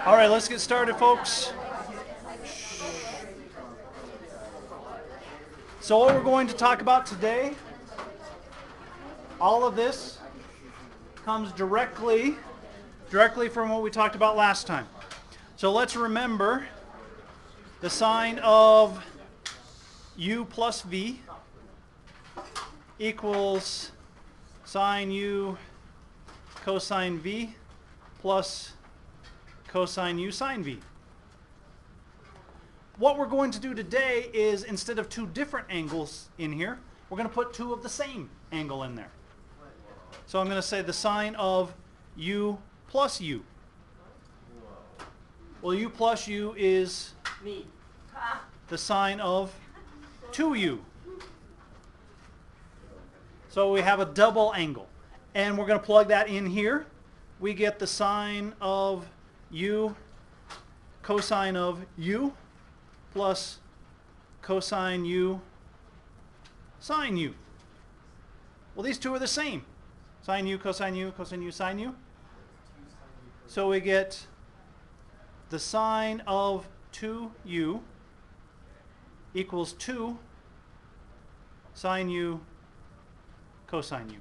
All right, let's get started, folks. So what we're going to talk about today, all of this comes directly from what we talked about last time. So let's remember the sign of u plus v equals sine u cosine v plus cosine u sine v. What we're going to do today is, instead of two different angles in here, we're going to put two of the same angle in there. So I'm going to say the sine of u plus u. Well, u plus u is the sine of 2u. So we have a double angle. And we're going to plug that in here. We get the sine of u cosine of u plus cosine u sine u. Well, these two are the same. Sine u, cosine u, sine u. So we get the sine of 2u equals 2 sine u cosine u.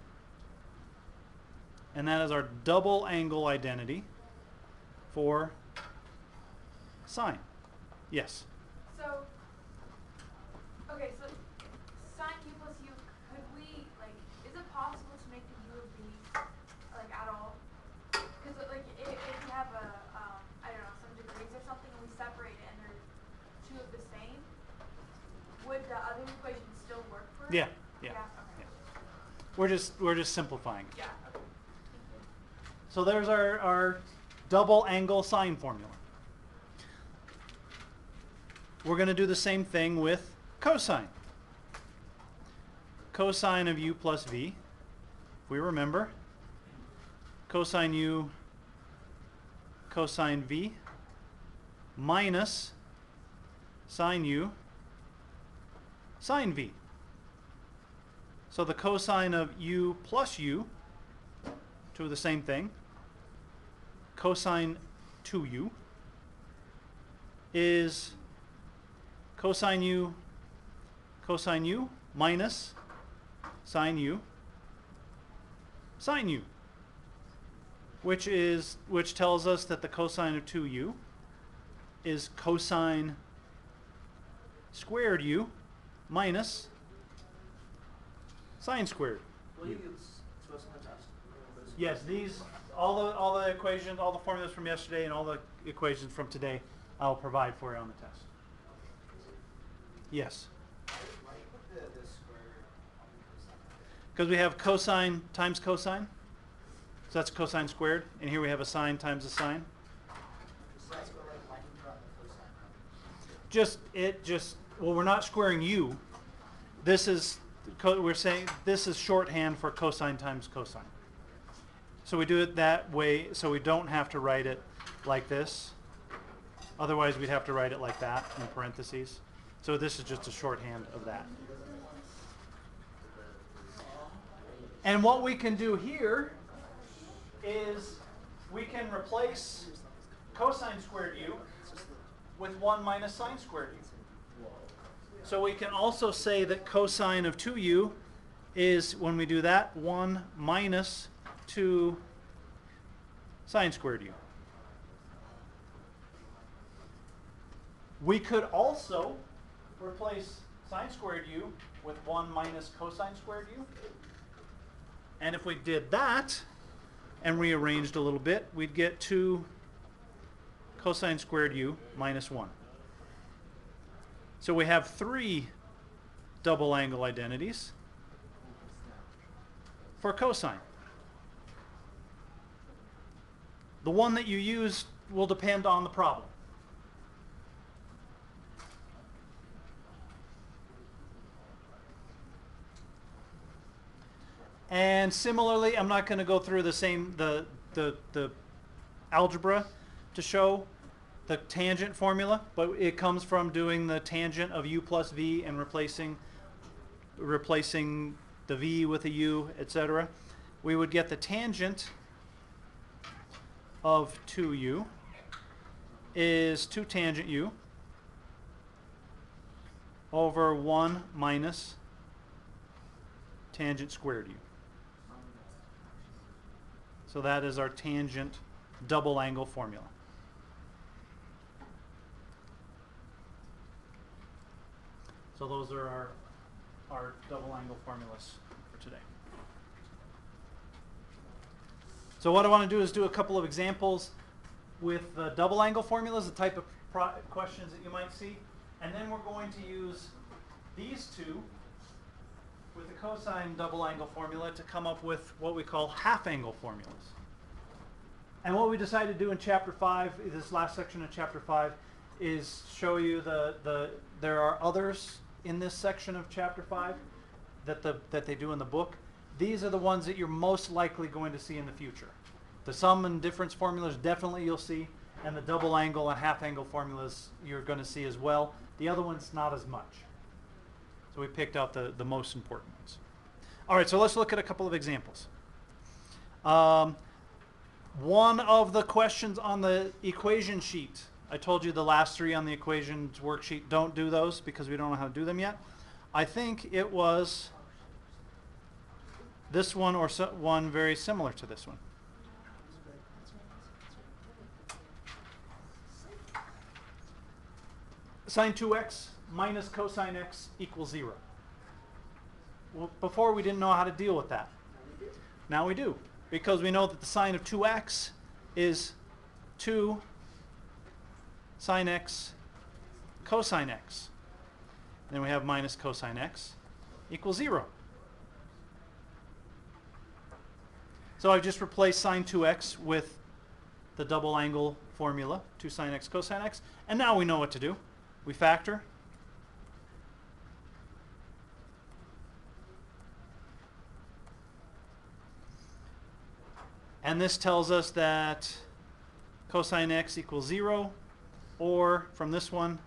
And that is our double angle identity for sine. Yes? So, okay, so sine u plus u, could we, like, is it possible to make the u of v, like, at all? Because, like, if you have a, I don't know, some degrees or something, and we separate it and they're two of the same, would the other equation still work for it? Yeah. Okay. Yeah. We're just simplifying it. Yeah, okay. So there's our double angle sine formula. We're going to do the same thing with cosine. Cosine of u plus v, if we remember, cosine u cosine v minus sine u sine v. So the cosine of u plus u, two of the same thing, cosine 2u, is cosine u minus sine u sine u, which tells us that the cosine of 2u is cosine squared u minus sine squared. Will you give this to us on the test? Yes, these all the equations, all the formulas from yesterday, and all the equations from today, I'll provide for you on the test. Yes. Why do you put the square on the cosine? Because we have cosine times cosine, so that's cosine squared, and here we have a sine times a sine. So that's what, like, why do you put on the cosine? Well, we're not squaring u. This is we're saying this is shorthand for cosine times cosine. So we do it that way, so we don't have to write it like this. Otherwise, we'd have to write it like that in parentheses. So this is just a shorthand of that. And what we can do here is we can replace cosine squared u with 1 minus sine squared u. So we can also say that cosine of 2u is, when we do that, 1 minus 2 sine squared u. We could also replace sine squared u with 1 minus cosine squared u. And if we did that and rearranged a little bit, we'd get 2 cosine squared u minus 1. So we have 3 double angle identities for cosine. The one that you use will depend on the problem. And similarly, I'm not going to go through the algebra to show the tangent formula, but it comes from doing the tangent of u plus v and replacing the v with a u, etc. We would get the tangent of 2u is 2 tangent u over 1 minus tangent squared u. So that is our tangent double angle formula. So those are our double angle formulas for today. So what I want to do is do a couple of examples with the double angle formulas, the type of questions that you might see. And then we're going to use these two with the cosine double angle formula to come up with what we call half angle formulas. And what we decided to do in chapter 5, this last section of chapter 5, is show you there are others in this section of chapter 5 that they do in the book. These are the ones that you're most likely going to see in the future. The sum and difference formulas definitely you'll see, and the double angle and half angle formulas you're going to see as well. The other ones not as much. So we picked out the most important ones. All right, so let's look at a couple of examples. One of the questions on the equation sheet, I told you the last 3 on the equations worksheet, don't do those because we don't know how to do them yet. I think it was this one or one very similar to this one. Sine 2x minus cosine x equals 0. Well, before we didn't know how to deal with that. Now we do, because we know that the sine of 2x is 2 sine x cosine x. Then we have minus cosine x equals 0. So I've just replaced sine 2x with the double angle formula, 2 sine x cosine x, and now we know what to do. We factor. And this tells us that cosine x equals 0, or from this one,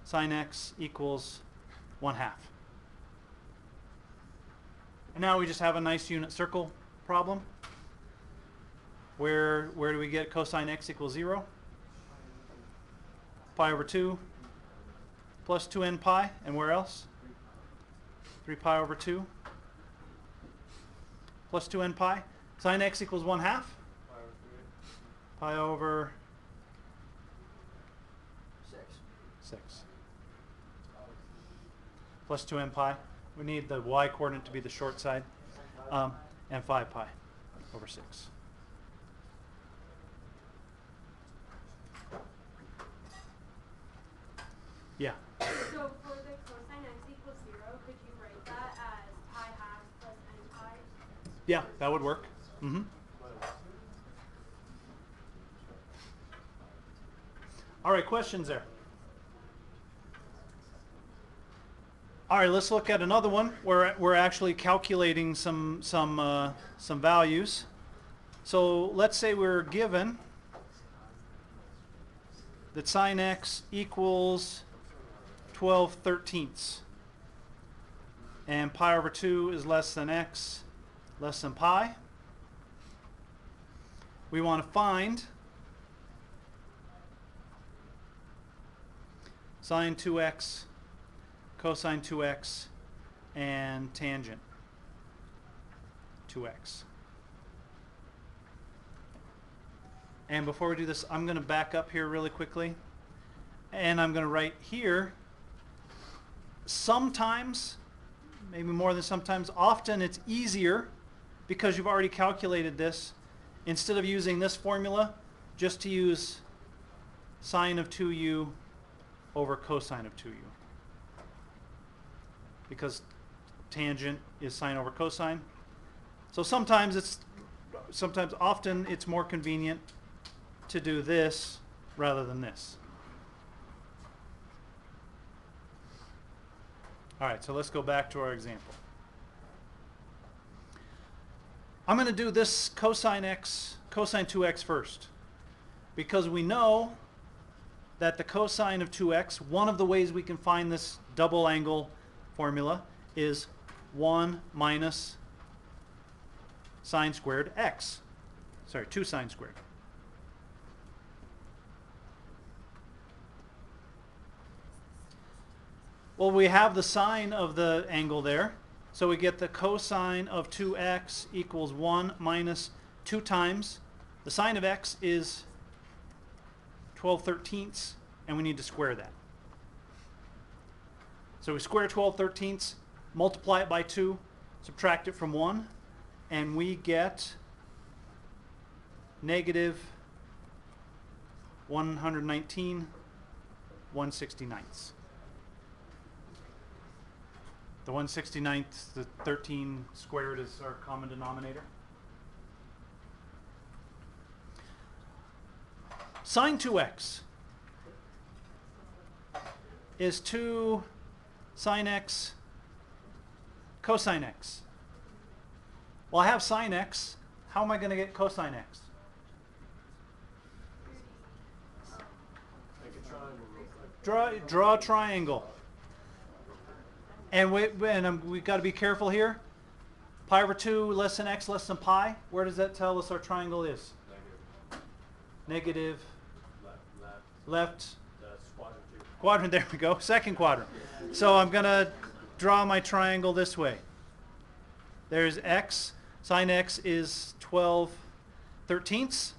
sine x equals 1/2. And now we just have a nice unit circle problem. Where do we get cosine x equals 0? Pi over 2 plus 2n pi, and where else? 3 pi over 2 plus 2n pi. Sine x equals 1/2. Pi over 6 plus 2n pi. We need the y coordinate to be the short side, and 5 pi over 6. Yeah. So for the cosine x equals 0, could you write that as pi half plus n pi? Yeah, that would work. Mm-hmm. All right, questions there? All right, let's look at another one where we're actually calculating some values. So let's say we're given that sine x equals 12/13, and pi over 2 is less than x, less than pi. We want to find sine 2x, cosine 2x, and tangent 2x. And before we do this, I'm going to back up here really quickly, and I'm going to write here, sometimes, maybe more than sometimes, often it's easier because you've already calculated this, instead of using this formula, just to use sine of 2u over cosine of 2u. Because tangent is sine over cosine. So often it's more convenient to do this rather than this. All right, so let's go back to our example. I'm going to do this cosine 2x first, because we know that the cosine of 2x, one of the ways we can find this double angle formula is 1 minus sine squared x. Sorry, 2 sine squared. Well, we have the sine of the angle there. So we get the cosine of 2x equals 1 minus 2 times. The sine of x is 12/13, and we need to square that. So we square 12/13, multiply it by 2, subtract it from 1, and we get negative 119 1/69. The 1/69, the 13 squared is our common denominator. Sine 2x is 2 sine x cosine x. Well, I have sine x. How am I going to get cosine x? Make a triangle real quick. Draw a triangle. And we got to be careful here. Pi over 2 less than x less than pi. Where does that tell us our triangle is? Negative. Left. That's quadrant 2. Quadrant, there we go. Second quadrant. So I'm going to draw my triangle this way. There's x. Sine x is 12/13.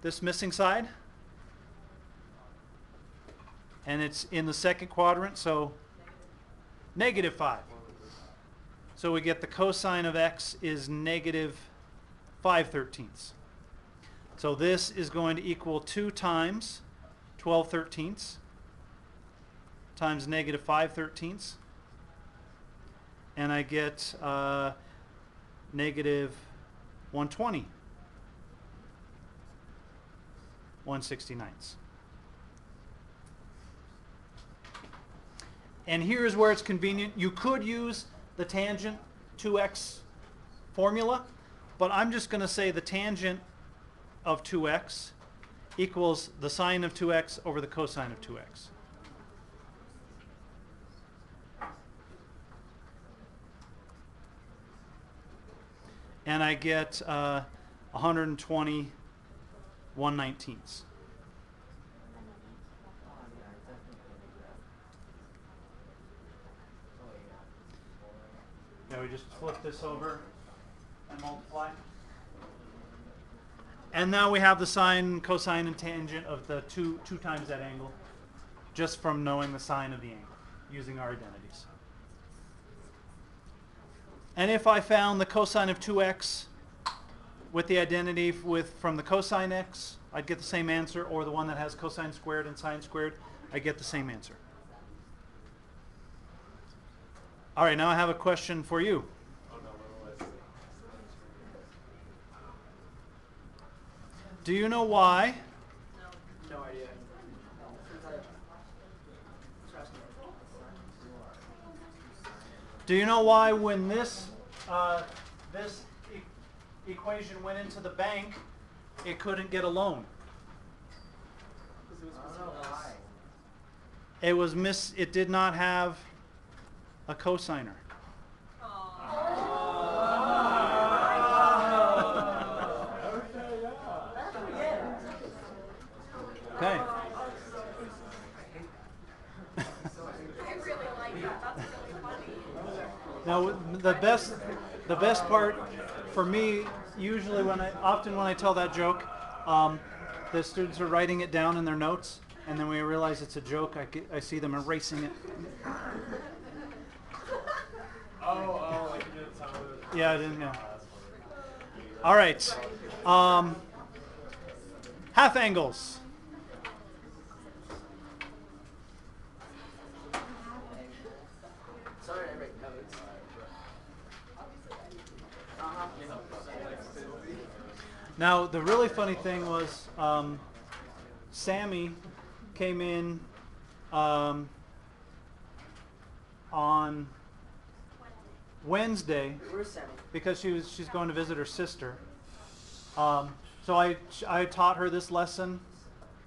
This missing side. And it's in the second quadrant, so negative 5. So we get the cosine of x is negative 5/13. So this is going to equal 2 times 12/13 times negative 5/13. And I get negative 120 1/69. And here's where it's convenient. You could use the tangent 2x formula, but I'm just going to say the tangent of 2x equals the sine of 2x over the cosine of 2x. And I get 120 1/19. Now we just flip this over and multiply. And now we have the sine, cosine, and tangent of the two times that angle, just from knowing the sine of the angle, using our identities. And if I found the cosine of 2x with the identity from the cosine x, I'd get the same answer, or the one that has cosine squared and sine squared, I get the same answer. All right, now I have a question for you. Oh, no, Do you know why? No idea. Do you know why when this equation went into the bank, it couldn't get a loan? It did not have a cosigner. Okay. I really like that. That's really funny. Now the best part for me, usually often when I tell that joke, the students are writing it down in their notes, and then when we realize it's a joke, I see them erasing it. Oh, like you did tell me. Yeah, I didn't know. That's funny. All right. Half angles. Sorry, I write notes. Now, the really funny thing was Sammy came in on Wednesday Where's Sammy? because she's going to visit her sister. So I taught her this lesson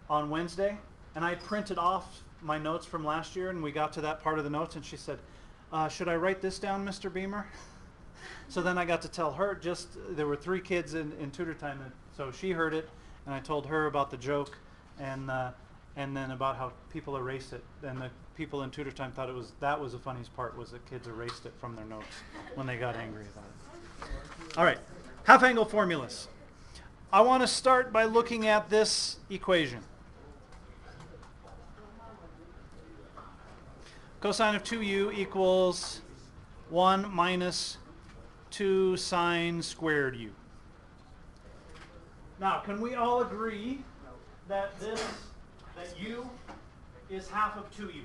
on Wednesday, and I printed off my notes from last year, and we got to that part of the notes, and she said, should I write this down, Mr. Beamer? So then I got to tell her, there were 3 kids in tutor time, so she heard it, and I told her about the joke, and and then about how people erased it. And the people in tutor time thought that was the funniest part, was that kids erased it from their notes when they got angry about it. All right, half angle formulas. I want to start by looking at this equation. Cosine of 2u equals 1 minus 2 sine squared u. Now, can we all agree that u is half of 2u?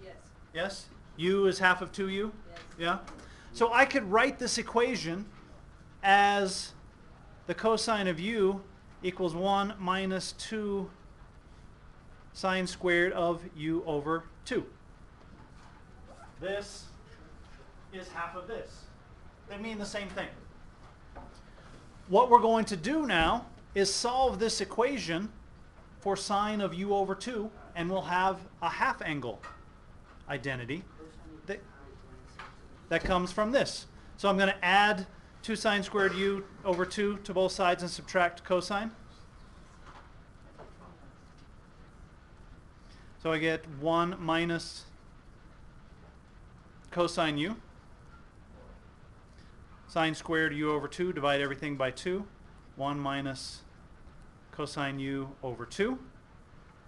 Yes. Yes? U is half of 2u? Yes. Yeah? So I could write this equation as the cosine of u equals 1 minus 2 sine squared of u over 2. This is half of this. They mean the same thing. What we're going to do now is solve this equation for sine of u over 2, and we'll have a half angle identity that comes from this. So I'm going to add 2 sine squared u over 2 to both sides and subtract cosine. So I get 1 minus cosine u. Sine squared u over 2, divide everything by 2. 1 minus cosine u over 2.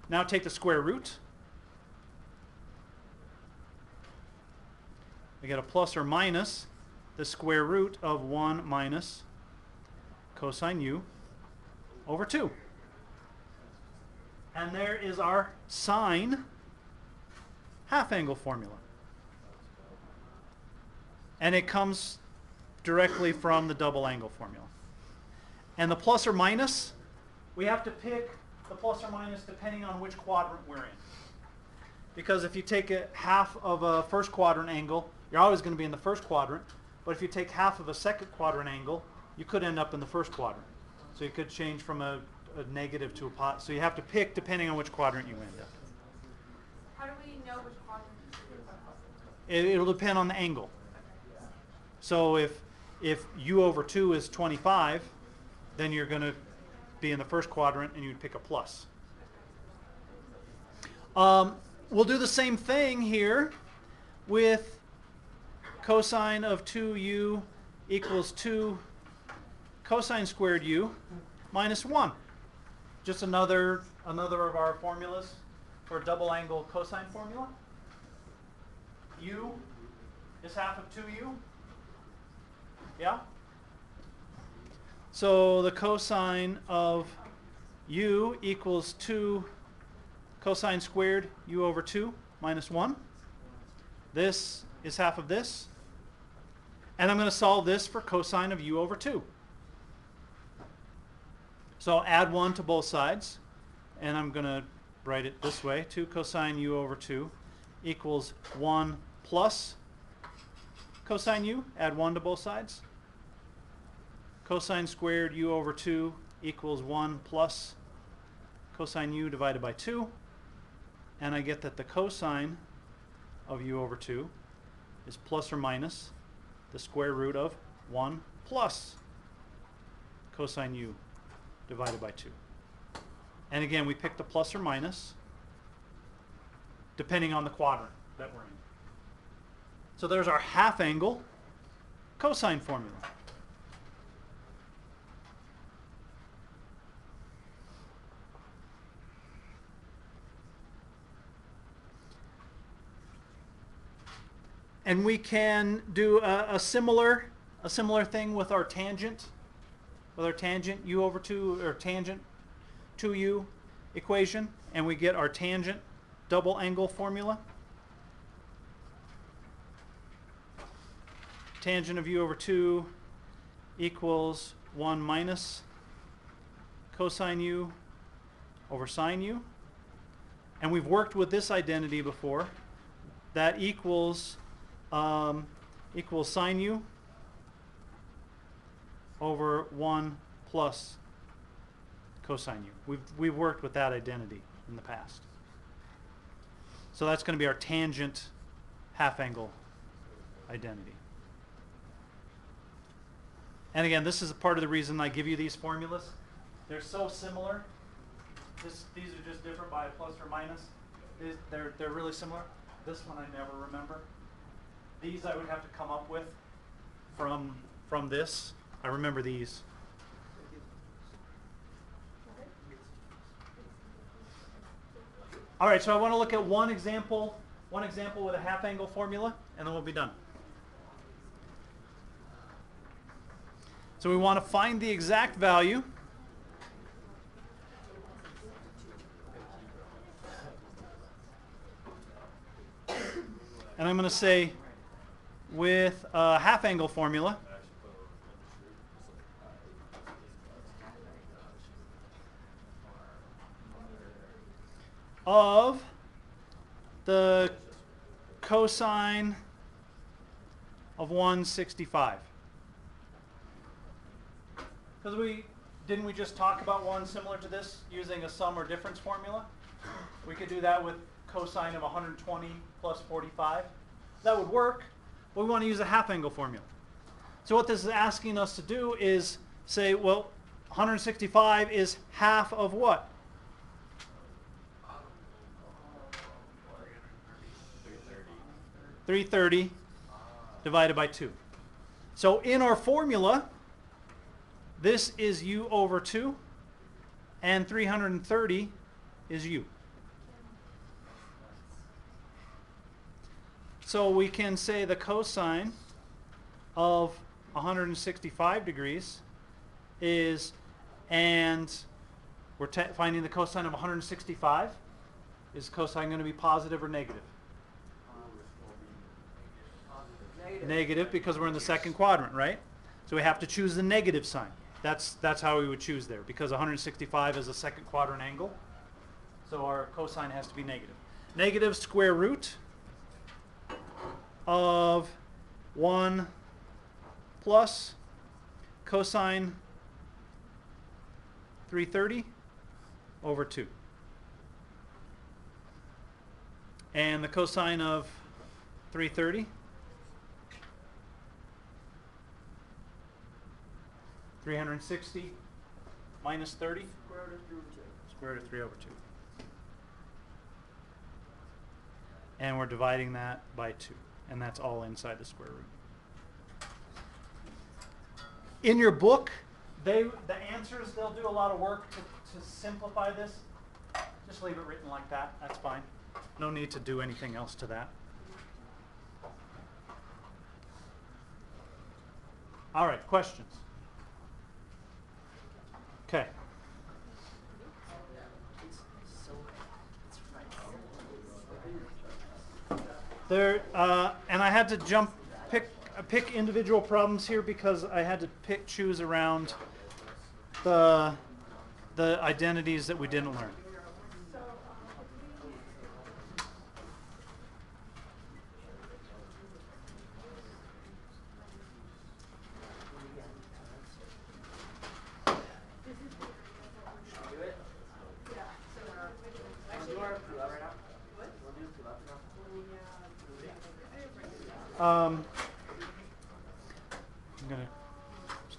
Now take the square root. I get a plus or minus the square root of 1 minus cosine u over 2. And there is our sine half angle formula. And it comes directly from the double angle formula. And the plus or minus, we have to pick the plus or minus depending on which quadrant we're in. Because if you take a half of a first quadrant angle, you're always going to be in the first quadrant. But if you take half of a second quadrant angle, you could end up in the first quadrant. So you could change from a negative to a positive. So you have to pick depending on which quadrant you end up. How do we know which quadrant? It'll depend on the angle. So if u over 2 is 25, then you're going to be in the first quadrant and you'd pick a plus. We'll do the same thing here with cosine of 2u equals 2 cosine squared u minus 1. Just another of our formulas for a double angle cosine formula. U is half of 2u. Yeah? So the cosine of u equals 2 cosine squared u over 2 minus 1. This is half of this. And I'm going to solve this for cosine of u over 2. So I'll add 1 to both sides. And I'm going to write it this way. 2 cosine u over 2 equals 1 plus cosine u. Add 1 to both sides. Cosine squared u over 2 equals 1 plus cosine u divided by 2. And I get that the cosine of u over 2 is plus or minus the square root of 1 plus cosine u divided by 2. And again, we pick the plus or minus depending on the quadrant that we're in. So there's our half angle cosine formula. And we can do a similar thing with our tangent u over 2 or tangent 2u equation, and we get our tangent double angle formula. Tangent of u over 2 equals 1 minus cosine u over sine u. And we've worked with this identity before. That equals sine u over 1 plus cosine u. We've worked with that identity in the past. So that's going to be our tangent half angle identity. And again, this is a part of the reason I give you these formulas. They're so similar These are just different by a plus or minus. They're really similar. This one I never remember. These I would have to come up with from this. I remember these. All right, so I want to look at one example with a half angle formula, and then we'll be done. So we want to find the exact value. And I'm going to say with a half angle formula, of the cosine of 165. Because didn't we just talk about one similar to this using a sum or difference formula? We could do that with cosine of 120 plus 45. That would work, but we want to use a half angle formula. So what this is asking us to do is say, well, 165 is half of what? 330 divided by 2. So in our formula, this is u over 2, and 330 is u. So we can say the cosine of 165 degrees is, and we're finding the cosine of 165. Is cosine going to be positive or negative? Negative, because we're in the second quadrant, right? So we have to choose the negative sign. That's how we would choose there, because 165 is a second quadrant angle. So our cosine has to be negative. Negative square root of 1 plus cosine 330 over 2. And the cosine of 330 360 minus 30 square root of 3 over 2. And we're dividing that by 2. And that's all inside the square root. In your book, the answers, they'll do a lot of work to simplify this. Just leave it written like that. That's fine. No need to do anything else to that. All right, questions? Okay. There, and I had to pick individual problems here because I had to choose around the identities that we didn't learn.